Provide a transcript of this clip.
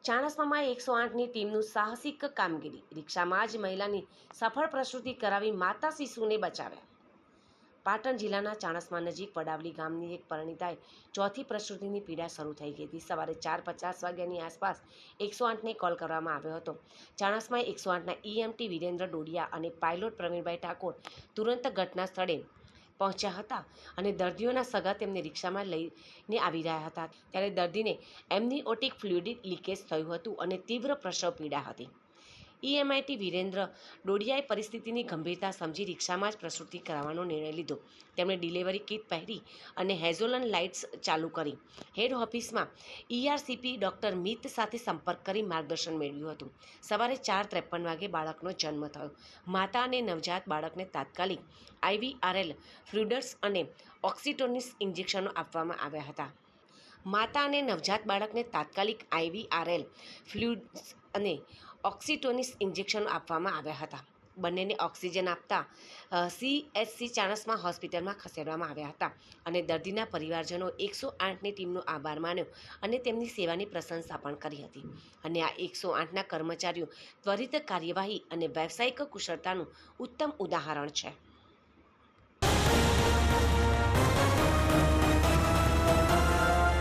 ચાણસ્મામાં 108ની ટીમનું સાહસિક કામગીરી, રિક્ષામાં જ મહિલાની સફળ પ્રસૂતિ કરાવી માતા શિશુને બચાવ્યા. પાટણ જિલ્લાના ચાણસ્મા નજીક વડાવલી ગામની એક પરિણીતાએ ચોથી પ્રસૂતિની પીડા શરૂ થઈ ગઈ હતી. સવારે 4:50 વાગ્યાની આસપાસ 108ને કોલ કરવામાં આવ્યો હતો. ચાણસ્માએ 108ના EMT વિરેન્દ્ર ડોડિયા અને પાયલોટ પ્રવીણભાઈ ઠાકોર તુરંત ઘટના સ્થળે પહોંચ્યા હતા અને દર્દીઓના સગા તેમને રિક્ષામાં લઈને આવી રહ્યા હતા ત્યારે દર્દીને એમ્નિયોટિક ફ્લુઇડ લીકેજ થયું હતું અને તીવ્ર પ્રસવ પીડા હતી. EMT વિરેન્દ્ર ડોડિયાએ પરિસ્થિતિની ગંભીરતા સમજી રિક્ષામાં જ પ્રસૂતિ કરાવવાનો નિર્ણય લીધો. તેમણે ડિલિવરી કિટ પહેરી અને હેઝોલન લાઇટ્સ ચાલુ કરી હેડ ઓફિસમાં ERCP ડૉક્ટર મિત સાથે સંપર્ક કરી માર્ગદર્શન મેળવ્યું હતું. સવારે 4:53 વાગે બાળકનો જન્મ થયો. માતા અને નવજાત બાળકને તાત્કાલિક IVRL ફ્લુઇડ્સ અને ઓક્સિટોસિન ઇન્જેક્શનો આપવામાં આવ્યા હતા. માતા અને નવજાત બાળકને તાત્કાલિક IVRL ફ્લુઇડ્સ અને ઓક્સિટોસિન ઇન્જેક્શનો આપવામાં આવ્યા હતા. બંનેને ઓક્સિજન આપતા CHC ચાણસ્મા હોસ્પિટલમાં ખસેડવામાં આવ્યા હતા અને દર્દીના પરિવારજનો 108ની ટીમનો આભાર માન્યો અને તેમની સેવાની પ્રશંસા પણ કરી હતી. અને આ 108ના કર્મચારીઓ ત્વરિત કાર્યવાહી અને વ્યાવસાયિક કુશળતાનું ઉત્તમ ઉદાહરણ છે.